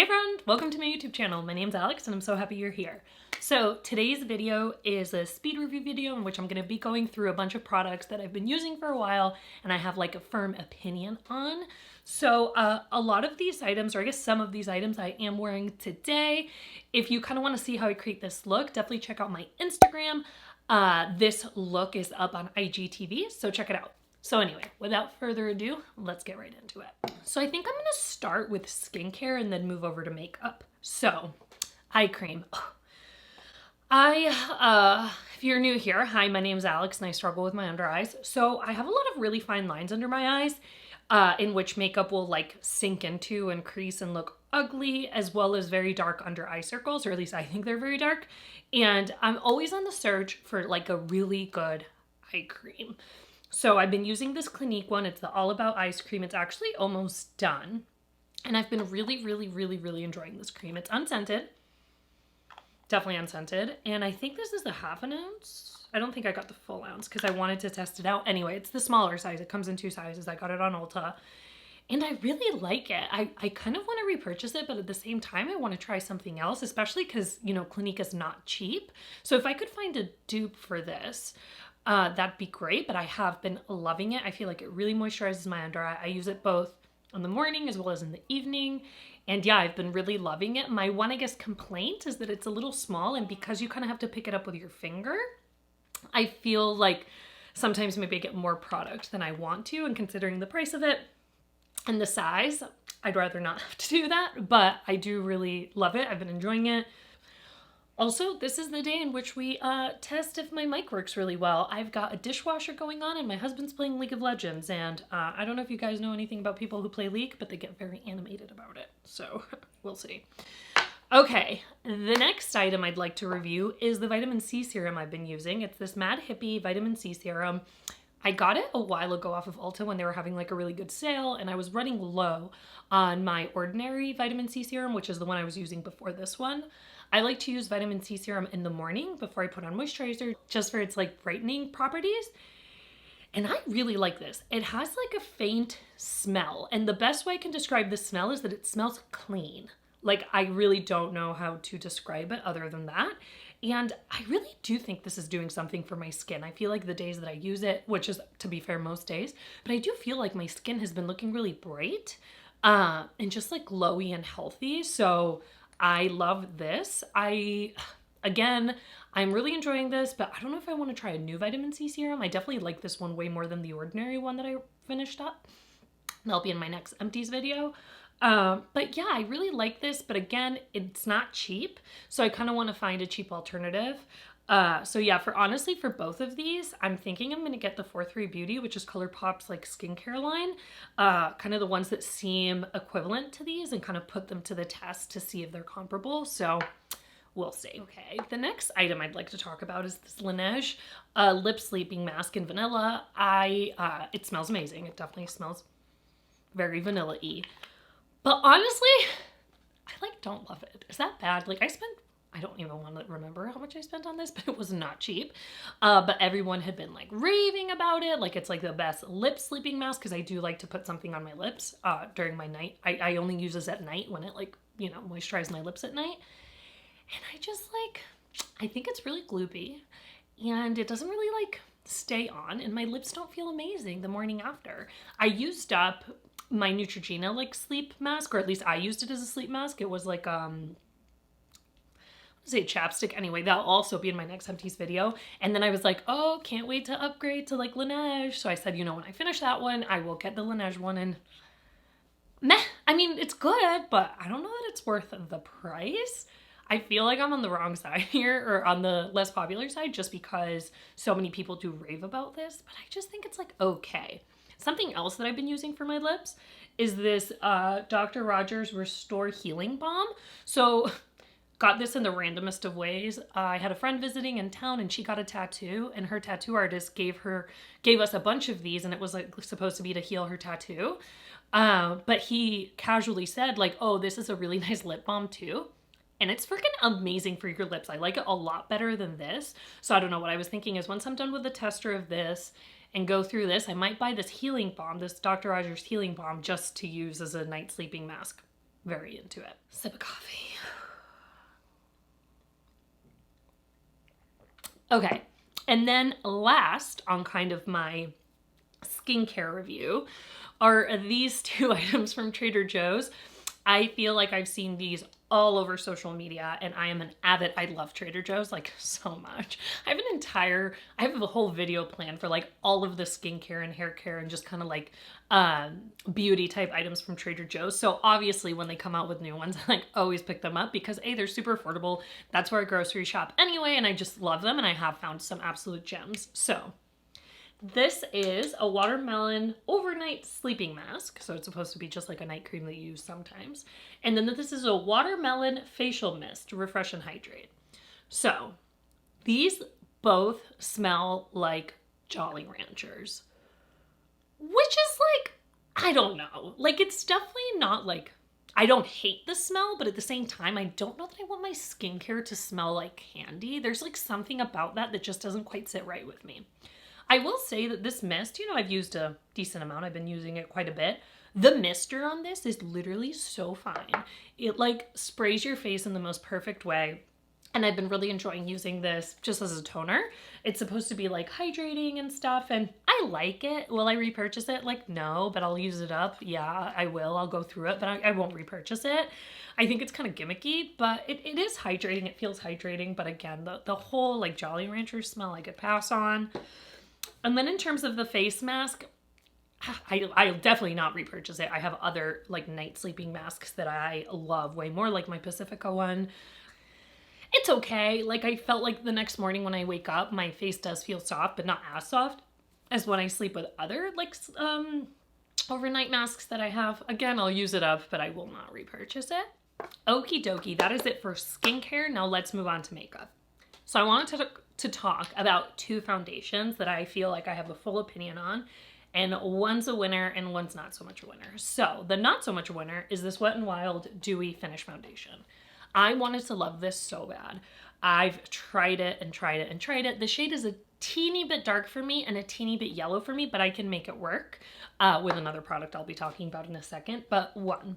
Hey friend, welcome to my YouTube channel. My name's Alex and I'm so happy you're here. So today's video is a speed review video in which I'm going to be going through a bunch of products that I've been using for a while and I have like a firm opinion on. So a lot of these items, or I guess some of these items I am wearing today. If you kind of want to see how I create this look, definitely check out my Instagram. This look is up on IGTV, so check it out. So anyway, without further ado, let's get right into it. So I think I'm gonna start with skincare and then move over to makeup. So, eye cream. If you're new here, hi, my name's Alex and I struggle with my under eyes. So I have a lot of really fine lines under my eyes in which makeup will like sink into and crease and look ugly, as well as very dark under eye circles, or at least I think they're very dark. And I'm always on the search for like a really good eye cream. So I've been using this Clinique one. It's the All About Ice cream. It's actually almost done. And I've been really enjoying this cream. It's unscented. Definitely unscented. And I think this is the half an ounce. I don't think I got the full ounce because I wanted to test it out. Anyway, it's the smaller size. It comes in 2 sizes. I got it on Ulta. And I really like it. I kind of want to repurchase it, but at the same time, I want to try something else, especially because, you know, Clinique is not cheap. So if I could find a dupe for this, that'd be great, but I have been loving it. I feel like it really moisturizes my under eye. I use it both in the morning as well as in the evening. And yeah, I've been really loving it. My one, I guess, complaint is that it's a little small, and because you kind of have to pick it up with your finger, I feel like sometimes maybe I get more product than I want to, and considering the price of it and the size, I'd rather not have to do that, but I do really love it. I've been enjoying it. Also, this is the day in which we test if my mic works really well. I've got a dishwasher going on and my husband's playing League of Legends, and I don't know if you guys know anything about people who play League, but they get very animated about it, so we'll see. Okay, the next item I'd like to review is the vitamin C serum I've been using. It's this Mad Hippie vitamin C serum. I got it a while ago off of Ulta when they were having like a really good sale, and I was running low on my ordinary vitamin C serum, which is the one I was using before this one. I like to use vitamin C serum in the morning before I put on moisturizer, just for its like brightening properties. And I really like this. It has like a faint smell, and the best way I can describe the smell is that it smells clean. Like, I really don't know how to describe it other than that. And I really do think this is doing something for my skin. I feel like the days that I use it, which is, to be fair, most days, but I do feel like my skin has been looking really bright and just like glowy and healthy. So I love this. Again, I'm really enjoying this, but I don't know if I want to try a new vitamin C serum. I definitely like this one way more than the ordinary one that I finished up. That'll be in my next empties video. But yeah, I really like this, but again, it's not cheap. So I kind of want to find a cheap alternative. So yeah, honestly, for both of these, I'm thinking I'm going to get the 4-3 Beauty, which is ColourPop's like skincare line, kind of the ones that seem equivalent to these, and kind of put them to the test to see if they're comparable. So we'll see. Okay, the next item I'd like to talk about is this Laneige lip sleeping mask in vanilla. It smells amazing. It definitely smells very vanilla-y. But honestly, I like don't love it. Is that bad? Like, I don't even want to remember how much I spent on this, but it was not cheap. But everyone had been like raving about it. Like, it's like the best lip sleeping mask, because I do like to put something on my lips during my night. I only use this at night when it like, you know, moisturizes my lips at night. And I just like, I think it's really gloopy and it doesn't really like stay on, and my lips don't feel amazing the morning after. I used up my Neutrogena like sleep mask, or at least I used it as a sleep mask. It was like say chapstick. Anyway, that'll also be in my next empties video. And then I was like, oh, can't wait to upgrade to like Laneige. So I said, you know, when I finish that one, I will get the Laneige one, and meh. I mean, it's good, but I don't know that it's worth the price. I feel like I'm on the wrong side here, or on the less popular side, just because so many people do rave about this, but I just think it's like okay. Something else that I've been using for my lips is this Dr. Rogers Restore Healing Balm. So got this in the randomest of ways. I had a friend visiting in town and she got a tattoo, and her tattoo artist gave us a bunch of these, and it was like supposed to be to heal her tattoo. But he casually said like, oh, this is a really nice lip balm too. And it's freaking amazing for your lips. I like it a lot better than this. So I don't know, what I was thinking is once I'm done with the tester of this and go through this, I might buy this healing balm, this Dr. Rogers healing balm, just to use as a night sleeping mask. very into it. Sip of coffee. Okay, and then last on kind of my skincare review are these two items from Trader Joe's. I feel like I've seen these all over social media, and I am an avid, I love Trader Joe's like so much. I have a whole video planned for like all of the skincare and hair care and just kind of like beauty type items from Trader Joe's. So obviously when they come out with new ones, I like always pick them up because A, they're super affordable. That's where I grocery shop anyway, and I just love them, and I have found some absolute gems. So this is a watermelon overnight sleeping mask. So it's supposed to be just like a night cream that you use sometimes. And then this is a watermelon facial mist, refresh and hydrate. So these both smell like Jolly Ranchers, which is like, I don't know. Like, it's definitely not like, I don't hate the smell, but at the same time, I don't know that I want my skincare to smell like candy. There's like something about that that just doesn't quite sit right with me. I will say that this mist, you know, I've used a decent amount. I've been using it quite a bit. The mister on this is literally so fine. It like sprays your face in the most perfect way. And I've been really enjoying using this just as a toner. It's supposed to be like hydrating and stuff, and I like it. Will I repurchase it? Like, no, but I'll use it up. Yeah, I will. I'll go through it, but I won't repurchase it. I think it's kind of gimmicky, but it is hydrating. It feels hydrating, but again, the whole like Jolly Rancher smell I could pass on. And then in terms of the face mask, I'll definitely not repurchase it. I have other like night sleeping masks that I love way more, like my Pacifica one. It's okay. Like, I felt like the next morning when I wake up, my face does feel soft, but not as soft as when I sleep with other like overnight masks that I have. Again, I'll use it up, but I will not repurchase it. Okie dokie, that is it for skincare. Now let's move on to makeup. So I wanted to talk about two foundations that I feel like I have a full opinion on, and one's a winner and one's not so much a winner. So the not so much a winner is this Wet n Wild Dewy Finish Foundation. I wanted to love this so bad. I've tried it and tried it and tried it. The shade is a teeny bit dark for me and a teeny bit yellow for me, but I can make it work with another product I'll be talking about in a second. But one,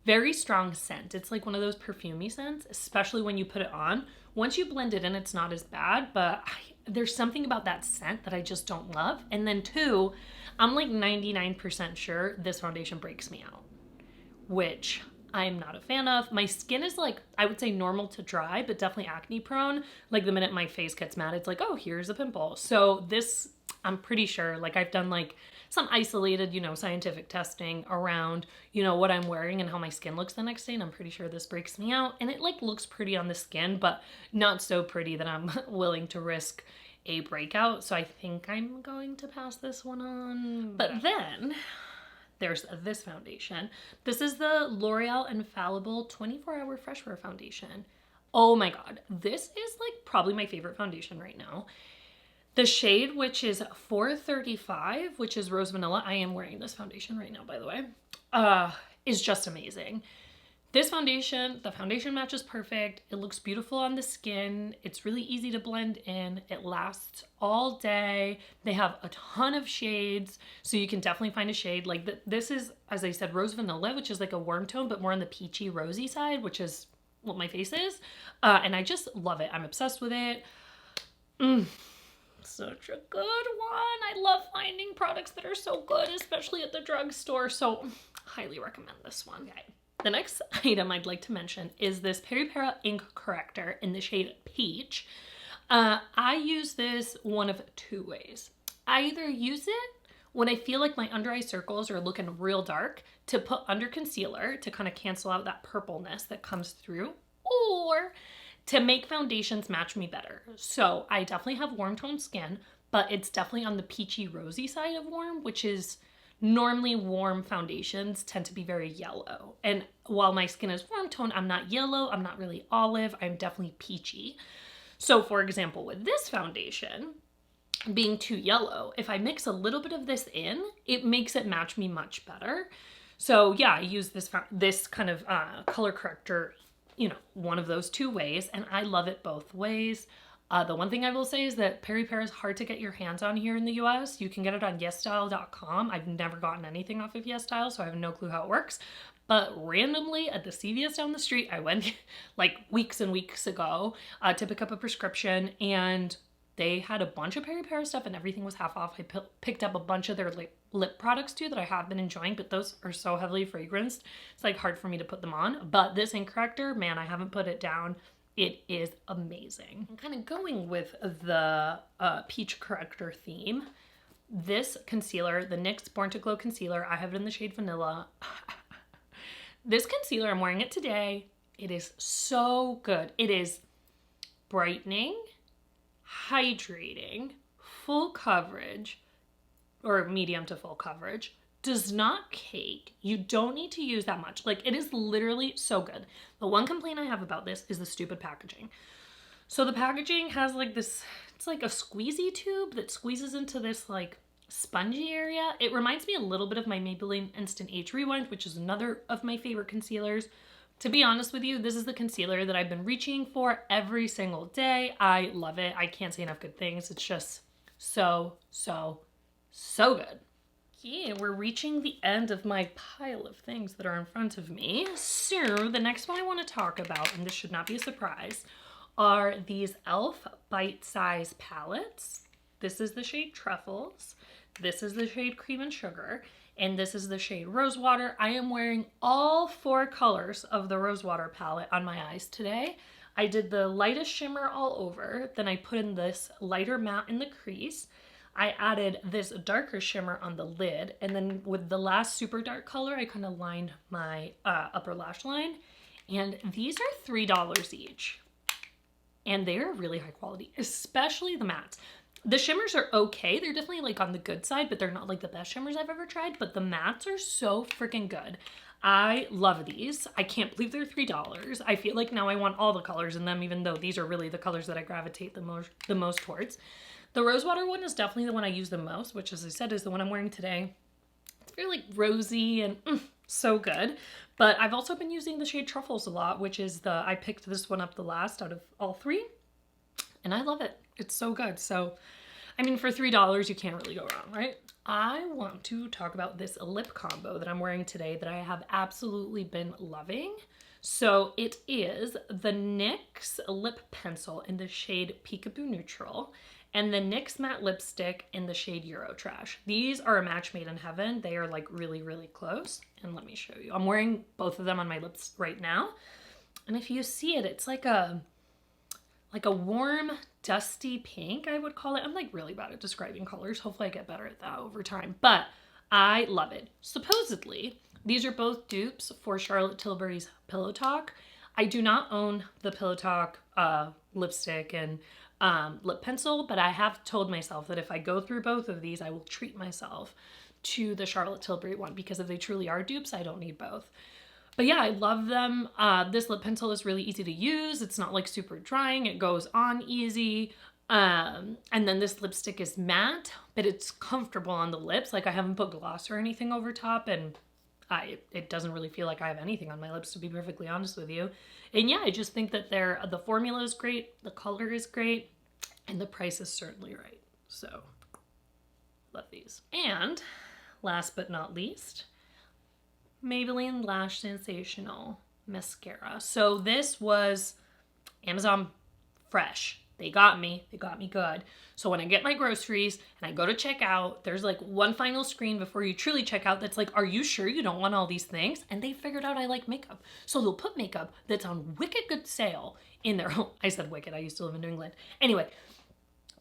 very strong scent. It's like one of those perfumey scents, especially when you put it on. Once you blend it in, it's not as bad, but there's something about that scent that I just don't love. And then two, I'm like 99% sure this foundation breaks me out, which I'm not a fan of. My skin is like, I would say normal to dry, but definitely acne prone. Like the minute my face gets matte, it's like, oh, here's a pimple. So this, I'm pretty sure, like I've done like some isolated, you know, scientific testing around, you know, what I'm wearing and how my skin looks the next day. And I'm pretty sure this breaks me out, and it like looks pretty on the skin, but not so pretty that I'm willing to risk a breakout. So I think I'm going to pass this one on. But then there's this foundation. This is the L'Oreal Infallible 24-Hour Fresh Wear Foundation. Oh my God. This is like probably my favorite foundation right now. The shade, which is 435, which is Rose Vanilla. I am wearing this foundation right now, by the way, is just amazing. This foundation, the foundation match is perfect. It looks beautiful on the skin. It's really easy to blend in. It lasts all day. They have a ton of shades, so you can definitely find a shade. Like this is, as I said, Rose Vanilla, which is like a warm tone, but more on the peachy rosy side, which is what my face is. And I just love it. I'm obsessed with it. Such a good one. I love finding products that are so good, especially at the drugstore. So highly recommend this one. Okay. The next item I'd like to mention is this PeriPera Ink Corrector in the shade Peach. I use this one of two ways. I either use it when I feel like my under eye circles are looking real dark to put under concealer to kind of cancel out that purpleness that comes through, or to make foundations match me better. So I definitely have warm toned skin, but it's definitely on the peachy rosy side of warm, which is normally warm foundations tend to be very yellow. And while my skin is warm toned, I'm not yellow, I'm not really olive, I'm definitely peachy. So for example, with this foundation being too yellow, if I mix a little bit of this in, it makes it match me much better. So yeah, I use this kind of color corrector, you know, one of those two ways, and I love it both ways. The one thing I will say is that PeriPera is hard to get your hands on here in the US. You can get it on YesStyle.com. I've never gotten anything off of YesStyle, so I have no clue how it works. But randomly at the CVS down the street, I went like weeks and weeks ago to pick up a prescription, and they had a bunch of PeriPera stuff and everything was half off. I picked up a bunch of their lip products too that I have been enjoying, but those are so heavily fragranced. It's like hard for me to put them on. But this ink corrector, man, I haven't put it down. It is amazing. I'm kind of going with the peach corrector theme. This concealer, the NYX Born to Glow concealer, I have it in the shade Vanilla. This concealer, I'm wearing it today. It is so good. It is brightening, hydrating, full coverage, or medium to full coverage, does not cake. You don't need to use that much. Like, it is literally so good. The one complaint I have about this is the stupid packaging. So the packaging has like this, it's like a squeezy tube that squeezes into this like spongy area. It reminds me a little bit of my Maybelline Instant Age Rewind, which is another of my favorite concealers. To be honest with you, this is the concealer that I've been reaching for every single day. I love it. I can't say enough good things. It's just so, so, so good. Yeah, we're reaching the end of my pile of things that are in front of me. So the next one I want to talk about, and this should not be a surprise, are these e.l.f. bite-size palettes. This is the shade Truffles. This is the shade Cream and Sugar. And this is the shade Rosewater. I am wearing all 4 colors of the Rosewater palette on my eyes today. I did the lightest shimmer all over. Then I put in this lighter matte in the crease. I added this darker shimmer on the lid. And then with the last super dark color, I kind of lined my upper lash line. And these are $3 each. And they're really high quality, especially the mattes. The shimmers are okay. They're definitely like on the good side, but they're not like the best shimmers I've ever tried. But the mattes are so freaking good. I love these. I can't believe they're $3. I feel like now I want all the colors in them, even though these are really the colors that I gravitate the most towards. The Rosewater one is definitely the one I use the most, which, as I said, is the one I'm wearing today. It's very like rosy and so good. But I've also been using the shade Truffles a lot, which is I picked this one up the last out of all 3. And I love it. It's so good. So, I mean, for $3, you can't really go wrong, right? I want to talk about this lip combo that I'm wearing today that I have absolutely been loving. So it is the NYX lip pencil in the shade Peekaboo Neutral and the NYX matte lipstick in the shade Eurotrash. These are a match made in heaven. They are like really, really close. And let me show you. I'm wearing both of them on my lips right now. And if you see it, it's like a warm, dusty pink, I would call it. I'm like really bad at describing colors. Hopefully I get better at that over time, but I love it. Supposedly, these are both dupes for Charlotte Tilbury's Pillow Talk. I do not own the Pillow Talk lipstick and lip pencil, but I have told myself that if I go through both of these, I will treat myself to the Charlotte Tilbury one, because if they truly are dupes, I don't need both. But yeah, I love them. This lip pencil is really easy to use. It's not like super drying. It goes on easy. And then this lipstick is matte, but it's comfortable on the lips. Like, I haven't put gloss or anything over top, and it doesn't really feel like I have anything on my lips, to be perfectly honest with you. And yeah, I just think that the formula is great, the color is great, and the price is certainly right. So, love these. And last but not least, Maybelline Lash Sensational Mascara. So this was Amazon fresh. They got me good. So when I get my groceries and I go to check out, there's like one final screen before you truly check out that's like, are you sure you don't want all these things? And they figured out I like makeup. So they'll put makeup that's on wicked good sale in their home. I said wicked, I used to live in New England. Anyway,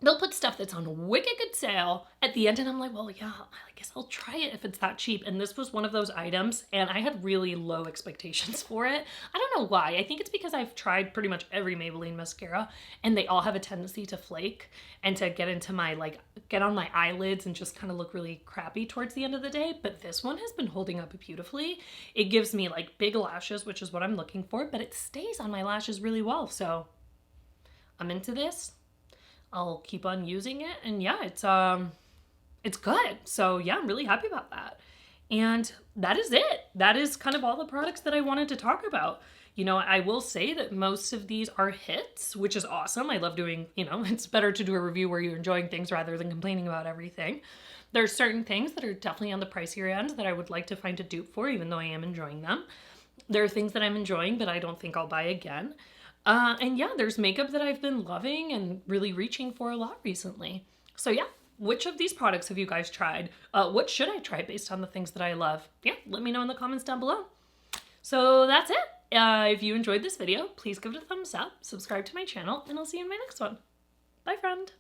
they'll put stuff that's on wicked good sale at the end, and I'm like, well, yeah, I guess I'll try it if it's that cheap. And this was one of those items, and I had really low expectations for it. I don't know why. I think it's because I've tried pretty much every Maybelline mascara, and they all have a tendency to flake and to get into my, get on my eyelids and just kind of look really crappy towards the end of the day. But this one has been holding up beautifully. It gives me like big lashes, which is what I'm looking for, but it stays on my lashes really well. So I'm into this. I'll keep on using it, and yeah, it's good. So yeah, I'm really happy about that. And that is it. That is kind of all the products that I wanted to talk about. You know, I will say that most of these are hits, which is awesome. I love doing, it's better to do a review where you're enjoying things rather than complaining about everything. There's certain things that are definitely on the pricier end that I would like to find a dupe for, even though I am enjoying them. There are things that I'm enjoying, but I don't think I'll buy again. And yeah, there's makeup that I've been loving and really reaching for a lot recently. So yeah, which of these products have you guys tried? What should I try based on the things that I love? Yeah, let me know in the comments down below. So that's it. If you enjoyed this video, please give it a thumbs up, subscribe to my channel, and I'll see you in my next one. Bye, friend.